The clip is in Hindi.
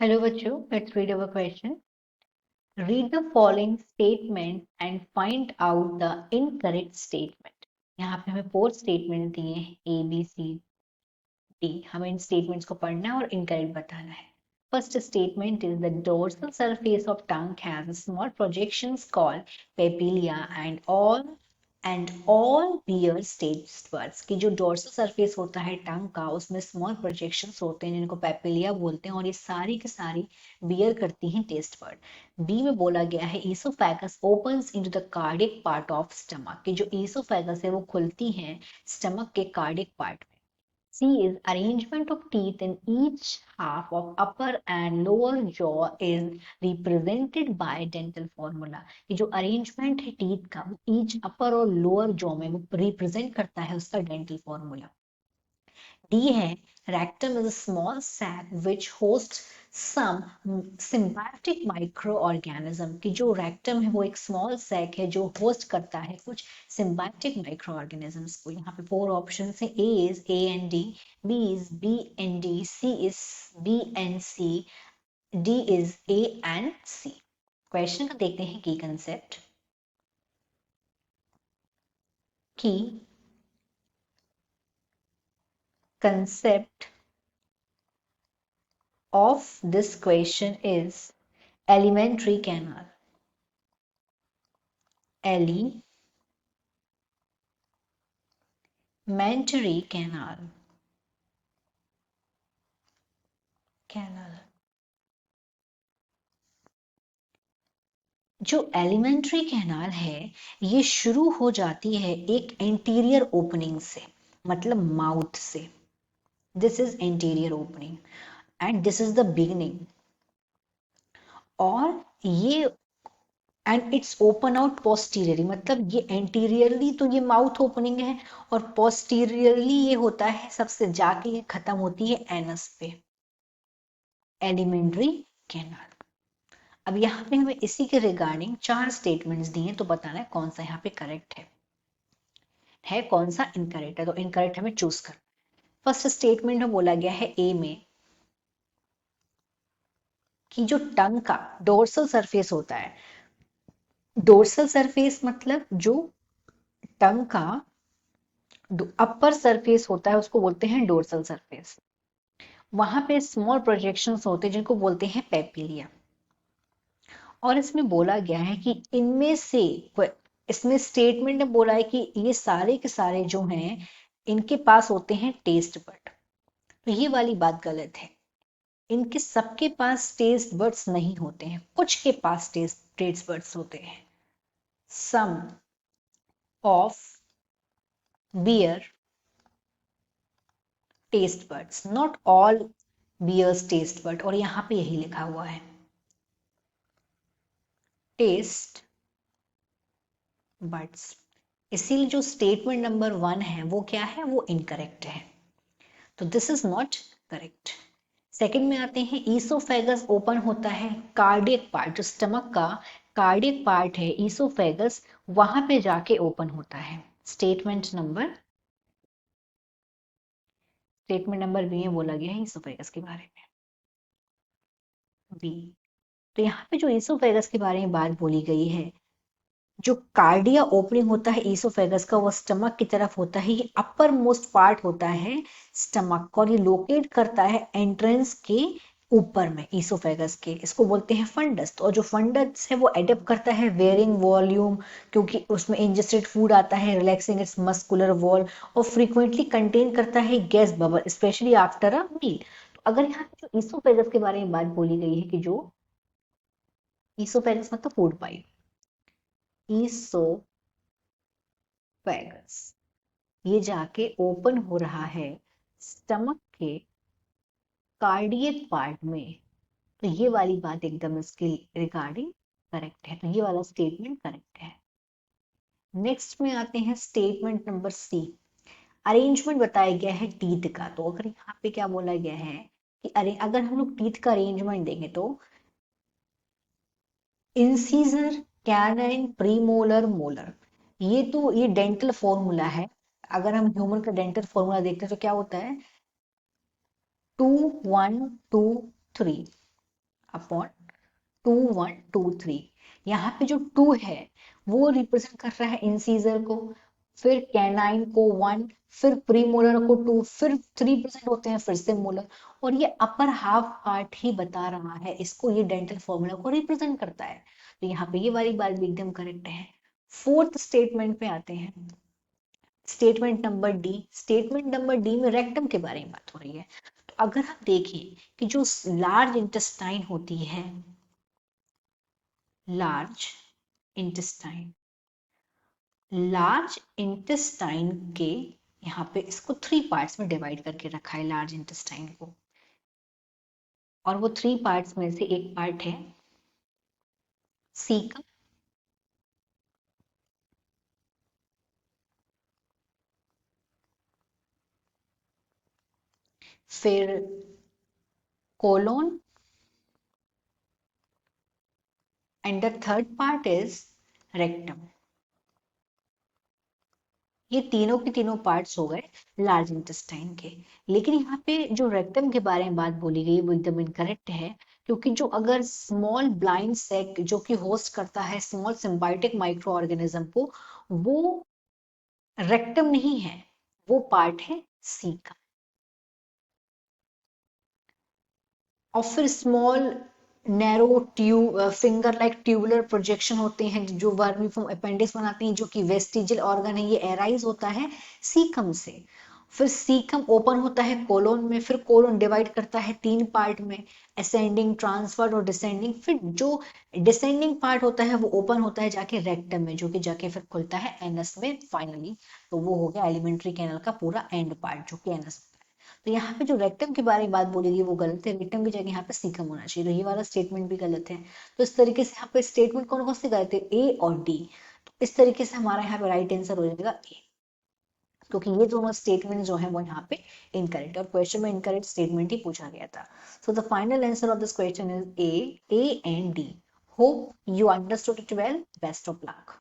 Hello बच्चों, let's read our question. Read the following statement and find out the incorrect statement. यहाँ पे हमें 4 स्टेटमेंट दिए हैं A, B, C, D. हमें इन स्टेटमेंट्स को पढ़ना है और इनकरेक्ट बताना है. First statement is the dorsal surface of tongue has small projections called papilla and all bear taste buds कि जो डोर्सल सरफेस होता है टंग का उसमें स्मॉल प्रोजेक्शंस होते हैं जिनको पेपिलिया बोलते हैं और ये सारी की सारी बियर करती हैं टेस्ट बर्ड. बी में बोला गया है oesophagus opens into the cardiac part of stomach कि जो ईसोफेगस है वो खुलती हैं स्टमक के कार्डिक पार्ट में. C is arrangement of teeth in each half of upper and lower jaw is represented by dental formula. ये जो अरेंजमेंट है टीथ का ईच अपर और लोअर जॉ में वो रिप्रेजेंट करता है उसका डेंटल फॉर्मूला. D है rectum is a small sac which hosts some symbiotic microorganism कि जो rectum है वो एक small sac है जो host करता है कुछ symbiotic microorganisms को. यहाँ पे 4 options है. A is A and D, B is B and D, C is B and C, D is A and C. Question का देखते हैं की कंसेप्ट. की concept of this question is alimentary canal. Alimentary canal. जो एलिमेंट्री कैनाल है ये शुरू हो जाती है एक एंटीरियर ओपनिंग से, मतलब माउथ से. This is anterior opening and this is the beginning. और ये and it's open out posteriorly, मतलब ये एंटीरियरली तो ये माउथ ओपनिंग है और पोस्टीरियरली ये होता है सबसे जाके ये खत्म होती है एनस पे. Alimentary canal. अब यहाँ पे हमें इसी के रिगार्डिंग 4 स्टेटमेंट्स दिए हैं तो बताना है कौन सा यहाँ पे करेक्ट है कौन सा इनकरेक्ट है. तो इनकरेक्ट हमें चूज कर. फर्स्ट स्टेटमेंट में बोला गया है ए में कि जो टंग का डोर्सल सरफेस होता है, डोर्सल सरफेस मतलब जो टंग का अपर सरफेस होता है उसको बोलते हैं डोर्सल सरफेस. वहां पे स्मॉल प्रोजेक्शंस होते हैं जिनको बोलते हैं पेपिलिया. और इसमें बोला गया है कि इनमें से इसमें स्टेटमेंट ने बोला है कि ये सारे के सारे जो हैं इनके पास होते हैं टेस्ट बड. तो ये वाली बात गलत है. इनके सबके पास टेस्ट बड्स नहीं होते हैं, कुछ के पास टेस्ट बड्स होते हैं. Some of bear taste buds, not all bears taste bud. और यहां पे यही लिखा हुआ है टेस्ट बड्स. इसीलिए जो स्टेटमेंट नंबर 1 है वो क्या है, वो इनकरेक्ट है. तो this is not correct. Second में आते हैं ईसोफेगस ओपन होता है कार्डियक पार्ट, जो स्टमक का कार्डियक पार्ट है ईसोफेगस वहां पे जाके ओपन होता है. स्टेटमेंट नंबर बी में बोला गया है ईसोफेगस के बारे में. बी. तो यहाँ पे जो ईसोफेगस के बारे में बात बोली गई है, जो कार्डिया ओपनिंग होता है ईसोफेगस का वो स्टमक की तरफ होता है. ये अपर मोस्ट पार्ट होता है स्टमक का और ये लोकेट करता है एंट्रेंस के ऊपर में ईसोफेगस के. इसको बोलते हैं फंडस. और जो फंडस है वो एडेप्ट करता है वेरिंग वॉल्यूम, क्योंकि उसमें इंजेस्टेड फूड आता है, रिलैक्सिंग इट्स मस्कुलर वॉल, और फ्रीक्वेंटली कंटेन करता है gas bubble specially after a meal. तो अगर यहाँ पे जो ईसोफेगस के बारे में बात बोली गई है कि जो ईसोफेगस मतलब फूड पाइप, ईसोफेगस ये जाके ओपन हो रहा है स्टमक के कार्डियक पार्ट में. तो ये वाली बात एकदम इसके रिगार्डिंग करेक्ट है. तो ये वाला स्टेटमेंट करेक्ट है. नेक्स्ट में आते हैं स्टेटमेंट नंबर सी. अरेंजमेंट बताया गया है टीथ का. तो अगर यहाँ पे क्या बोला गया है कि अरे अगर हम लोग टीथ का अरेंजमेंट देंगे तो इंसीजर, कैनाइन, प्रीमोलर, मोलर, ये डेंटल फॉर्मूला है. अगर हम ह्यूमन का डेंटल फॉर्मूला देखते हैं तो क्या होता है 2 1 2 3. अपॉन 2123। यहाँ पे जो 2 है वो रिप्रेजेंट कर रहा है इंसीजर को, फिर कैनाइन को 1, फिर प्रीमोलर को 2, फिर 3 प्रेजेंट होते हैं फिर से मोलर, और ये अपर हाफ पार्ट ही बता रहा है इसको, ये डेंटल फॉर्मूला को रिप्रेजेंट करता है। तो यहाँ पे ये वाली बात भी एकदम करेक्ट है। फोर्थ स्टेटमेंट पे आते हैं, statement number D. Statement number D में रेक्टम के बारे में बात हो रही है। तो अगर हम देखें कि जो लार्ज इंटेस्टाइन होती है, लार्ज इंटेस्टाइन, लार्ज इंटेस्टाइन के यहाँ पे इसको 3 पार्ट्स में डिवाइड करके रखा है लार्ज इंटेस्टाइन को, और वो 3 पार्ट्स में से एक पार्ट है सीकम, फिर colon, and the third part is rectum. ये तीनों के तीनों पार्ट्स हो गए लार्ज इंटेस्टाइन के। लेकिन यहाँ पे जो रेक्टम के बारे में बात बोली गई वो एकदम इनकरेक्ट है, क्योंकि जो अगर स्मॉल ब्लाइंड सेक जो कि होस्ट करता है स्मॉल सिम्बायोटिक माइक्रो ऑर्गेनिज्म को, वो रेक्टम नहीं है, वो पार्ट है सी का। और फिर small narrow tube finger like tubular projection होते हैं जो वर्मीफॉर्म अपेंडिक्स बनाते हैं, जो कि वेस्टिजियल ऑर्गन है, ये एराइज होता है सीकम से। फिर सीकम ओपन होता है कोलोन में, फिर कोलोन डिवाइड करता है 3 पार्ट में, असेंडिंग, ट्रांसफर्ड और डिसेंडिंग। फिर जो डिसेंडिंग पार्ट होता है वो ओपन होता है जाके रेक्टम में, जो कि जाके फिर खुलता है एनस में फाइनली। तो वो हो गया एलिमेंट्री कैनल का पूरा एंड पार्ट जो कि एनस। तो यहाँ पे जो रेक्टम के बारे में बात बोलेगी वो गलत है, रेक्टम की जगह यहाँ पे सीकम होना चाहिए, तो ये वाला स्टेटमेंट भी गलत है। तो इस तरीके से यहाँ पे स्टेटमेंट कौन कौन से गलत है, ए और डी। तो इस तरीके से हमारा यहाँ पे राइट आंसर हो जाएगा ए, क्योंकि ये दोनों स्टेटमेंट जो है वो यहाँ पे इनकरेक्ट, और क्वेश्चन में इनकरेक्ट स्टेटमेंट ही पूछा गया था। So the final answer of this question is A and D. Hope you understood it well, best of luck.